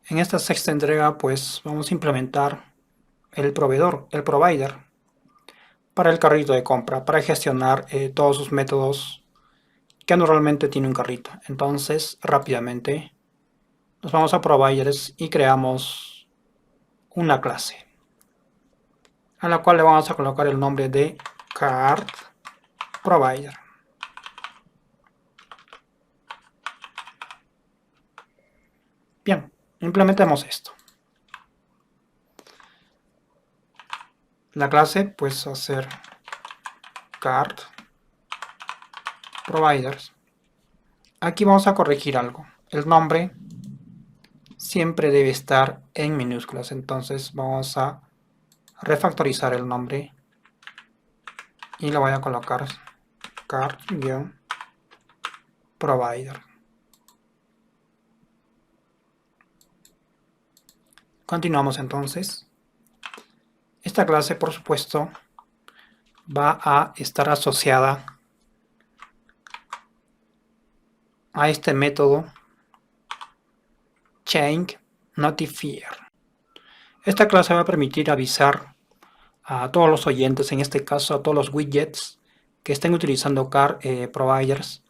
En esta sexta entrega pues vamos a implementar el provider para el carrito de compra, para gestionar todos sus métodos que normalmente tiene un carrito. Entonces rápidamente nos vamos a providers y creamos una clase a la cual le vamos a colocar el nombre de cart provider. Bien, implementemos esto. La clase pues va a ser cart providers. Aquí vamos a corregir algo. El nombre siempre debe estar en minúsculas, entonces vamos a refactorizar el nombre y le voy a colocar cart-provider. Continuamos entonces. Esta clase, por supuesto, va a estar asociada a este método changeNotifier. Esta clase va a permitir avisar a todos los oyentes, en este caso a todos los widgets que estén utilizando cart providers,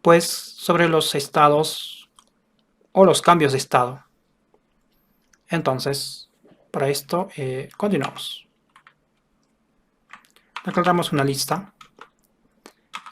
pues sobre los estados o los cambios de estado. Entonces, para esto continuamos. Encontramos una lista.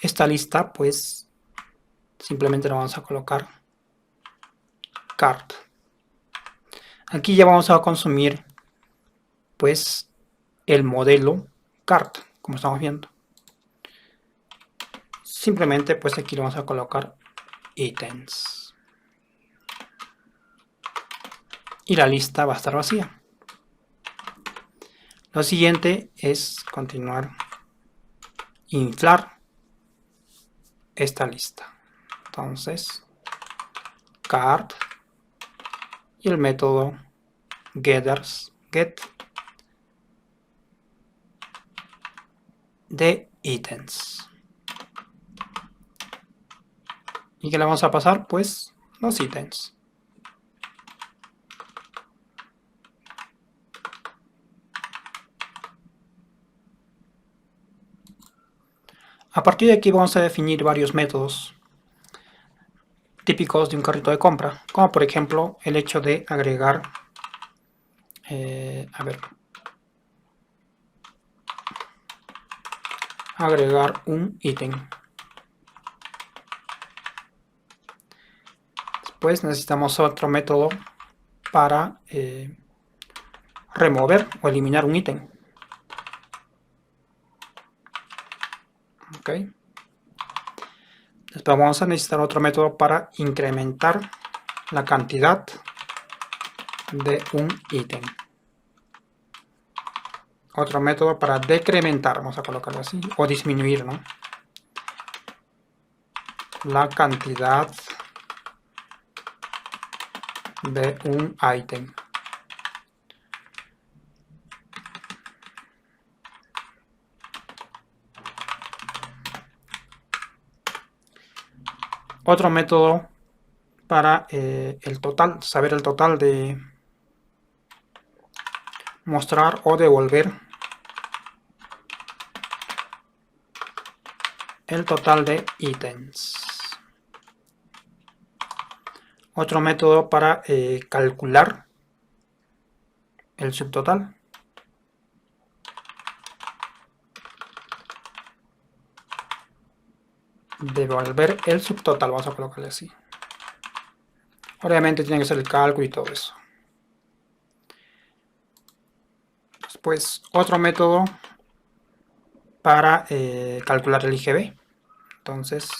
Esta lista pues simplemente la vamos a colocar cart. Aquí ya vamos a consumir pues el modelo cart, como estamos viendo. Simplemente pues aquí le vamos a colocar ítems. Y la lista va a estar vacía. Lo siguiente es continuar, inflar esta lista. Entonces, cart y el método getters, get de ítems. ¿Y qué le vamos a pasar? Pues los ítems. A partir de aquí vamos a definir varios métodos típicos de un carrito de compra, como por ejemplo el hecho de agregar, agregar un ítem. Después necesitamos otro método para remover o eliminar un ítem. Okay. Después vamos a necesitar otro método para incrementar la cantidad de un ítem. Otro método para decrementar, vamos a colocarlo así, o disminuir, ¿no?, la cantidad de un ítem. Otro método para el total, saber el total de mostrar o devolver el total de ítems. Otro método para calcular el subtotal. Devolver el subtotal, vamos a colocarle así. Obviamente tiene que ser el cálculo y todo eso. Después otro método para calcular el IGB. Entonces,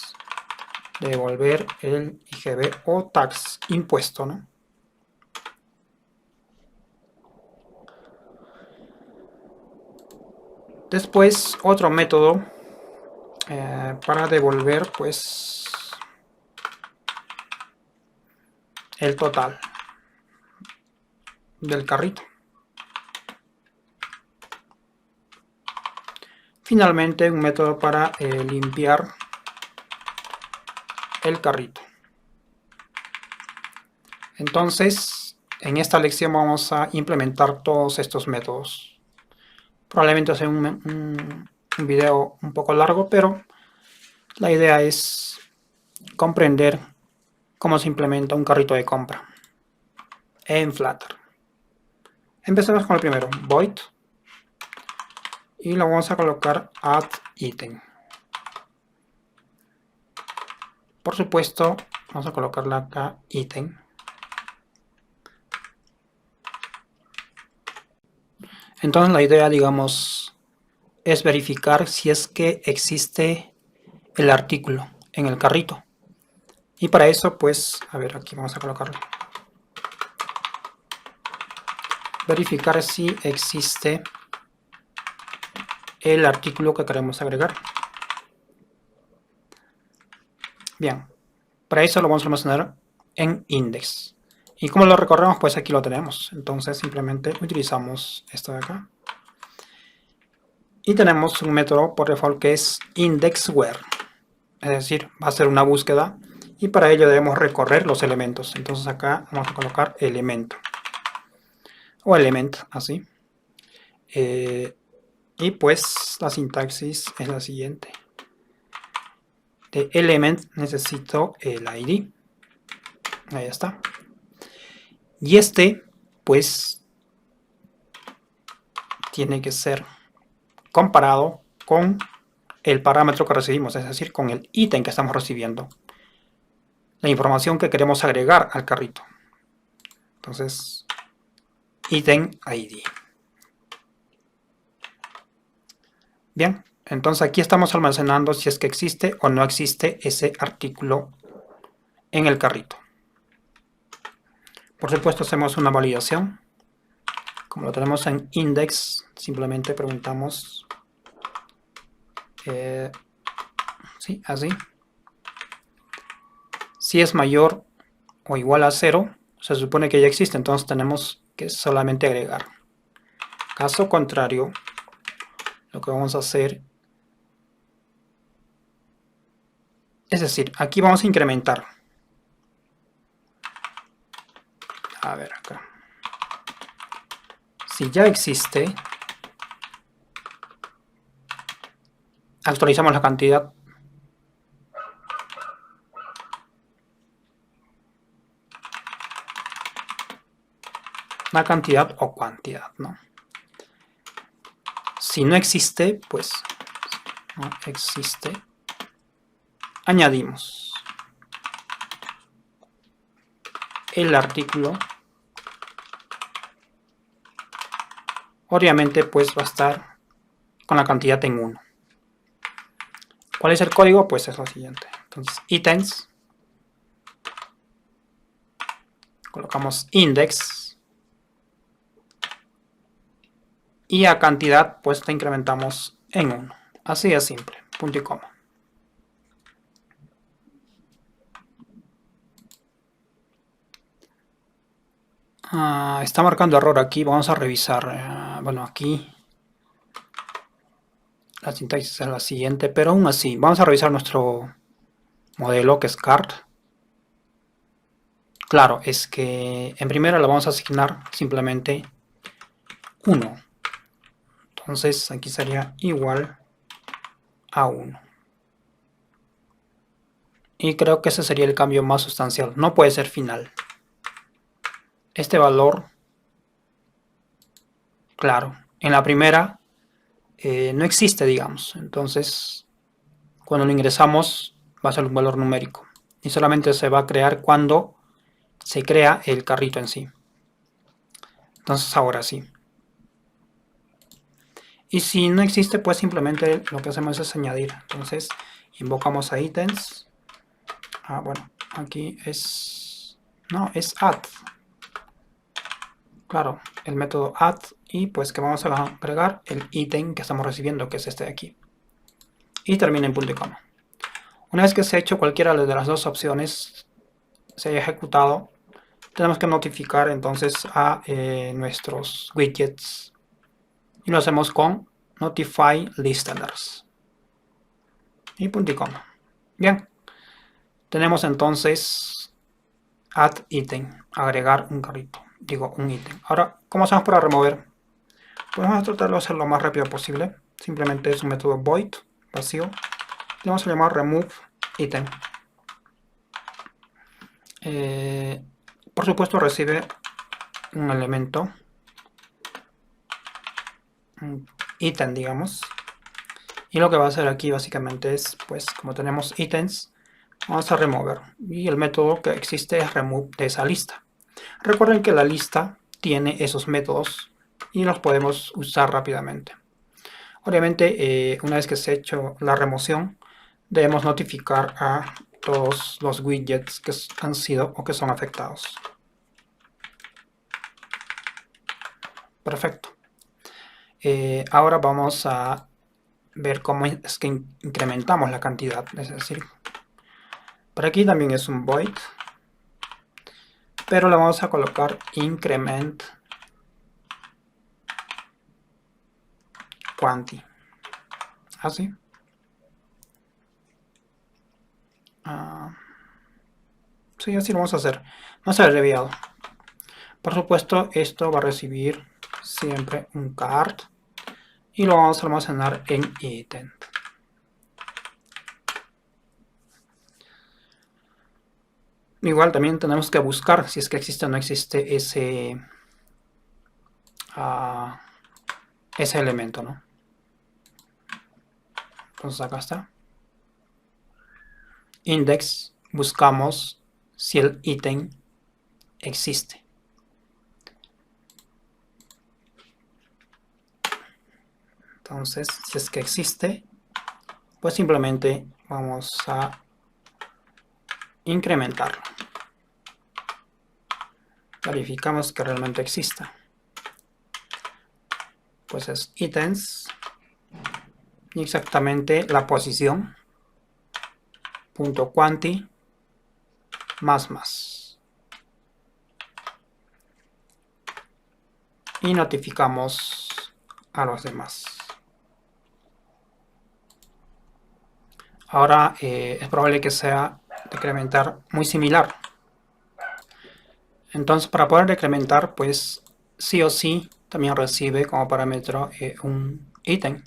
devolver el IGB o tax, impuesto, ¿no? Después otro método para devolver pues el total del carrito. Finalmente un método para limpiar el carrito. Entonces, en esta lección vamos a implementar todos estos métodos. Probablemente sea un video un poco largo, pero la idea es comprender cómo se implementa un carrito de compra en Flutter. Empecemos con el primero, void, y lo vamos a colocar add item. Por supuesto, vamos a colocarle acá item. Entonces la idea, digamos, es verificar si es que existe el artículo en el carrito. Y para eso, pues, a ver, aquí vamos a colocarlo. Verificar si existe el artículo que queremos agregar. Bien, para eso lo vamos a almacenar en index. ¿Y cómo lo recorremos? Pues aquí lo tenemos. Entonces simplemente utilizamos esto de acá. Y tenemos un método por default que es indexWhere. Es decir, va a ser una búsqueda. Y para ello debemos recorrer los elementos. Entonces acá vamos a colocar elemento. O element, así. Y pues la sintaxis es la siguiente. De element necesito el ID. Ahí está. Y este, pues, tiene que ser comparado con el parámetro que recibimos, es decir, con el ítem que estamos recibiendo. La información que queremos agregar al carrito. Entonces, item ID. Bien, entonces aquí estamos almacenando si es que existe o no existe ese artículo en el carrito. Por supuesto, hacemos una validación. Como lo tenemos en index, simplemente preguntamos, sí, así. Si es mayor o igual a 0, se supone que ya existe, entonces tenemos que solamente agregar. Caso contrario, lo que vamos a hacer, es decir, aquí vamos a incrementar. A ver acá. Si ya existe, actualizamos la cantidad. La cantidad o cantidad, ¿no? Si no existe, pues no existe. Añadimos el artículo. Obviamente, pues va a estar con la cantidad en 1. ¿Cuál es el código? Pues es lo siguiente. Entonces, items. Colocamos index. Y a cantidad, pues la incrementamos en 1. Así de simple. Punto y coma. Está marcando error aquí. Vamos a revisar. Bueno, aquí la sintaxis es la siguiente, pero aún así, vamos a revisar nuestro modelo que es cart. Claro, es que en primera le vamos a asignar simplemente 1. Entonces aquí sería igual a 1. Y creo que ese sería el cambio más sustancial. No puede ser final. Este valor, claro, en la primera no existe, digamos. Entonces, cuando lo ingresamos, va a ser un valor numérico. Y solamente se va a crear cuando se crea el carrito en sí. Entonces, ahora sí. Y si no existe, pues simplemente lo que hacemos es añadir. Entonces, invocamos a items. Bueno, aquí es... No, es add. Claro, el método add. Y pues que vamos a agregar el ítem que estamos recibiendo, que es este de aquí. Y termina en punto y coma. Una vez que se ha hecho cualquiera de las dos opciones, se haya ejecutado, tenemos que notificar entonces a nuestros widgets. Y lo hacemos con notify listeners. Y punto y coma. Bien. Tenemos entonces add item, agregar un carrito, digo un ítem. Ahora, ¿cómo hacemos para remover? Pues vamos a tratar de hacerlo lo más rápido posible. Simplemente es un método void, vacío. Le vamos a llamar remove item. Por supuesto recibe un elemento, un ítem, digamos. Y lo que va a hacer aquí básicamente es, pues como tenemos ítems, vamos a remover. Y el método que existe es remove de esa lista. Recuerden que la lista tiene esos métodos y los podemos usar rápidamente. Obviamente, una vez que se ha hecho la remoción, debemos notificar a todos los widgets que han sido o que son afectados. Perfecto. Ahora vamos a ver cómo es que incrementamos la cantidad. Es decir, por aquí también es un void, pero le vamos a colocar increment quantity. Así. Sí, así lo vamos a hacer. Más abreviado. Por supuesto, esto va a recibir siempre un card y lo vamos a almacenar en item. Igual también tenemos que buscar si es que existe o no existe ese elemento, ¿no? Entonces acá está. Index, buscamos si el ítem existe. Entonces, si es que existe, pues simplemente vamos a incrementarlo. Verificamos que realmente exista. Pues es ítems y exactamente la posición punto quanti más y notificamos a los demás. Ahora es probable que sea decrementar muy similar. Entonces, para poder decrementar, pues sí o sí también recibe como parámetro un ítem.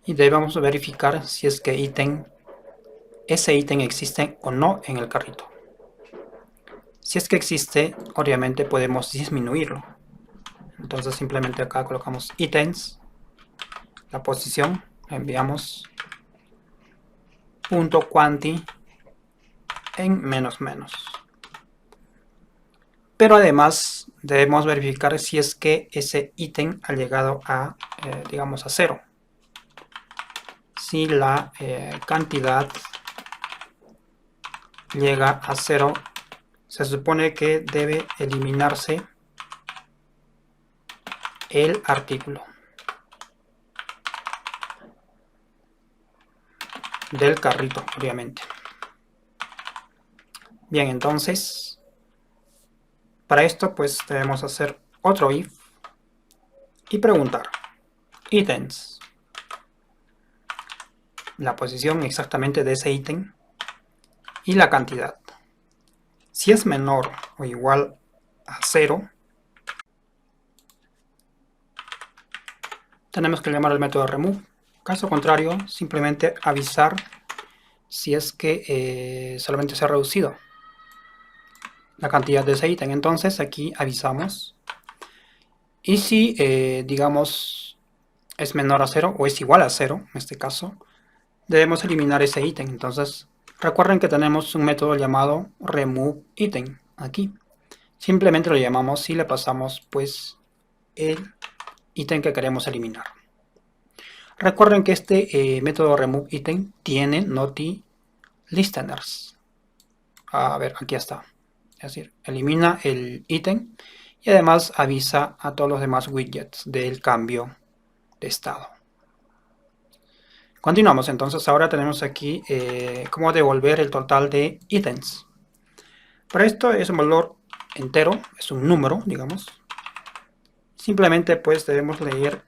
Y debemos verificar si es que ese ítem existe o no en el carrito. Si es que existe, obviamente podemos disminuirlo. Entonces simplemente acá colocamos ítems, la posición, la enviamos punto quanti en menos. Pero además debemos verificar si es que ese ítem ha llegado a, digamos, a 0. Si la cantidad llega a 0, se supone que debe eliminarse el artículo del carrito, obviamente. Bien, entonces, para esto pues debemos hacer otro if y preguntar ítems, la posición exactamente de ese ítem y la cantidad. Si es menor o igual a 0, tenemos que llamar el método remove. Caso contrario, simplemente avisar si es que solamente se ha reducido la cantidad de ese ítem. Entonces aquí avisamos. Y si, digamos, es menor a 0 o es igual a 0, en este caso, debemos eliminar ese ítem. Entonces, recuerden que tenemos un método llamado remove item aquí. Simplemente lo llamamos y le pasamos pues el ítem que queremos eliminar. Recuerden que este método remove item tiene noti listeners. A ver, aquí está. Es decir, elimina el ítem y además avisa a todos los demás widgets del cambio de estado. Continuamos, entonces ahora tenemos aquí cómo devolver el total de ítems. Para esto es un valor entero, es un número, digamos. Simplemente pues debemos leer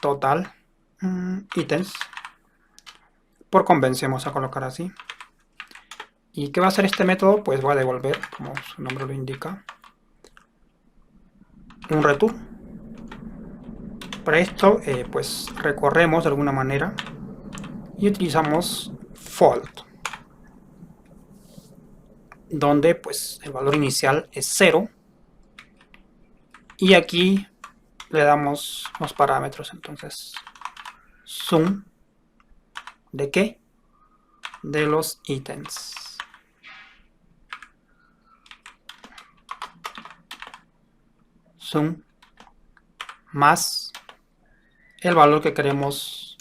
total ítems. Por convención vamos a colocar así. ¿Y qué va a hacer este método? Pues va a devolver, como su nombre lo indica, un return. Para esto, pues recorremos de alguna manera y utilizamos fold, donde pues el valor inicial es 0 y aquí le damos los parámetros. Entonces, sum ¿de qué? De los ítems. Sum más el valor que queremos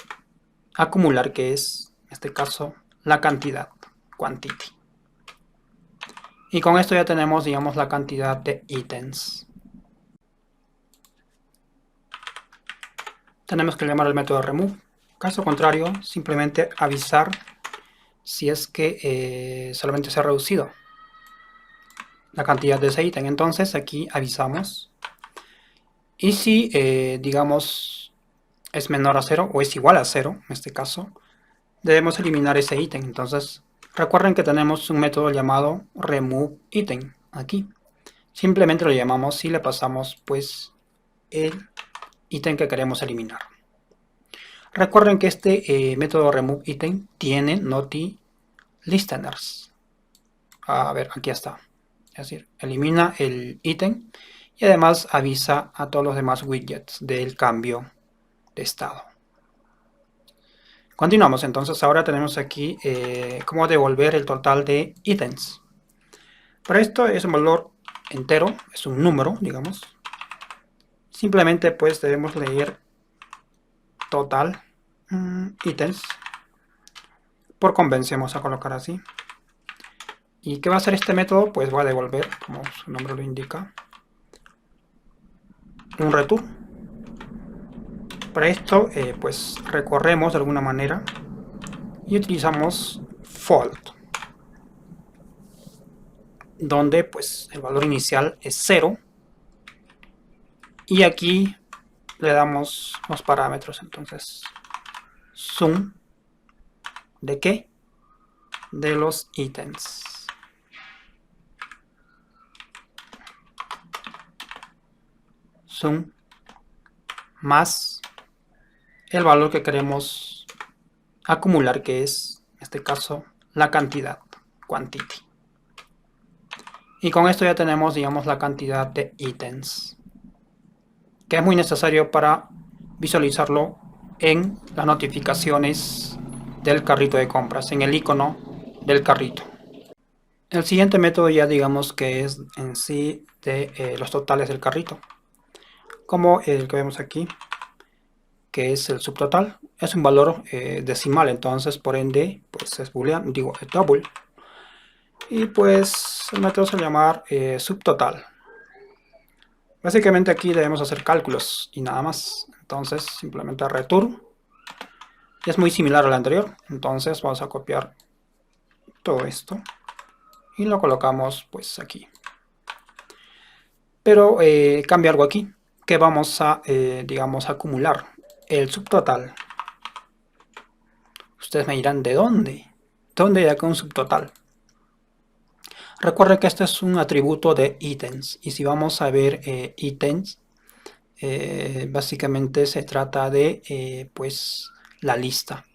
acumular, que es, en este caso, la cantidad, quantity. Y con esto ya tenemos, digamos, la cantidad de ítems. Tenemos que llamar el método remove. Caso contrario, simplemente avisar si es que solamente se ha reducido la cantidad de ese ítem. Entonces aquí avisamos. Y si, digamos, es menor a 0 o es igual a 0, en este caso, debemos eliminar ese ítem. Entonces, recuerden que tenemos un método llamado removeItem aquí. Simplemente lo llamamos y le pasamos pues el ítem que queremos eliminar. Recuerden que este método removeItem tiene notiListeners. A ver, aquí está. Es decir, elimina el ítem y además avisa a todos los demás widgets del cambio de estado. Continuamos, entonces ahora tenemos aquí cómo devolver el total de ítems. Para esto es un valor entero, es un número, digamos. Simplemente pues debemos leer total ítems. Por convención vamos a colocar así. ¿Y qué va a hacer este método? Pues va a devolver, como su nombre lo indica, un return. Para esto pues recorremos de alguna manera y utilizamos fold, donde pues el valor inicial es 0 y aquí le damos los parámetros. Entonces, sum ¿de qué? De los ítems. Sum más el valor que queremos acumular, que es, en este caso, la cantidad, quantity. Y con esto ya tenemos, digamos, la cantidad de ítems, que es muy necesario para visualizarlo en las notificaciones del carrito de compras, en el icono del carrito. El siguiente método ya digamos que es en sí de los totales del carrito, como el que vemos aquí, que es el subtotal. Es un valor decimal, entonces por ende pues es boolean, digo es double, y pues el método se llama subtotal. Básicamente aquí debemos hacer cálculos y nada más. Entonces simplemente return, y es muy similar al anterior. Entonces vamos a copiar todo esto y lo colocamos pues aquí. Pero cambia algo aquí, que vamos a digamos acumular el subtotal. Ustedes me dirán, ¿de dónde? ¿Dónde hay acá un subtotal? Recuerden que este es un atributo de ítems, y si vamos a ver ítems, básicamente se trata de pues la lista,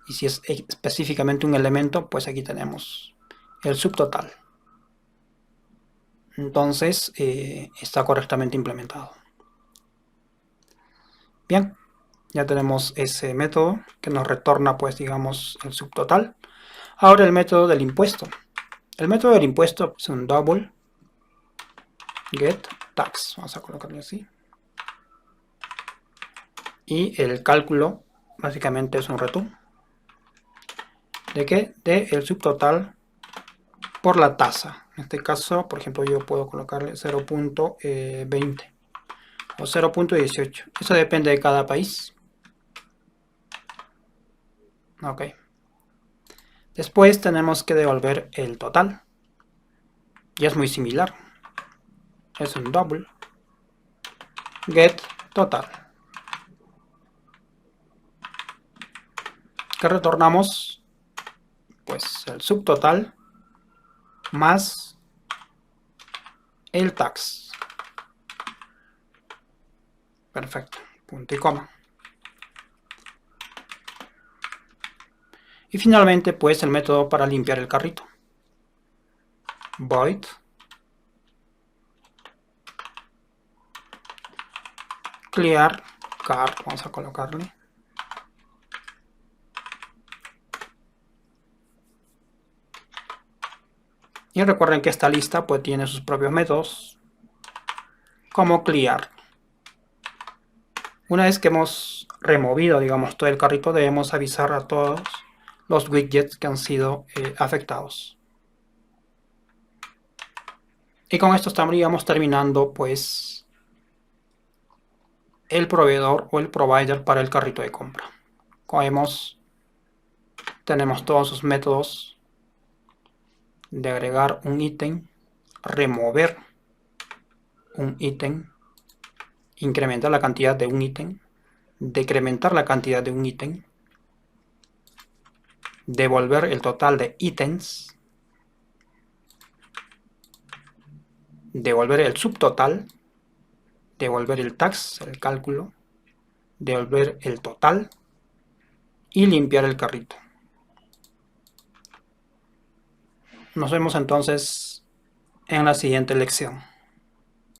y si es específicamente un elemento, pues aquí tenemos el subtotal. Entonces está correctamente implementado. Bien, ya tenemos ese método que nos retorna pues digamos el subtotal. Ahora el método del impuesto. El método del impuesto es un double get tax, vamos a colocarle así, y el cálculo básicamente es un return. ¿De qué? De el subtotal por la tasa. En este caso, por ejemplo, yo puedo colocarle 0.20 o 0.18. Eso depende de cada país. Ok. Después tenemos que devolver el total. Y es muy similar. Es un double get total. ¿Qué retornamos? Pues el subtotal más el tax. Perfecto, punto y coma. Y finalmente, pues el método para limpiar el carrito. Void clear cart, vamos a colocarle. Y recuerden que esta lista pues tiene sus propios métodos, como clear. Una vez que hemos removido, digamos, todo el carrito, debemos avisar a todos los widgets que han sido afectados. Y con esto estaríamos terminando, pues, el proveedor o el provider para el carrito de compra. Como vemos, tenemos todos sus métodos de agregar un ítem, remover un ítem, incrementar la cantidad de un ítem, decrementar la cantidad de un ítem, devolver el total de ítems, devolver el subtotal, devolver el tax, el cálculo, devolver el total y limpiar el carrito. Nos vemos entonces en la siguiente lección.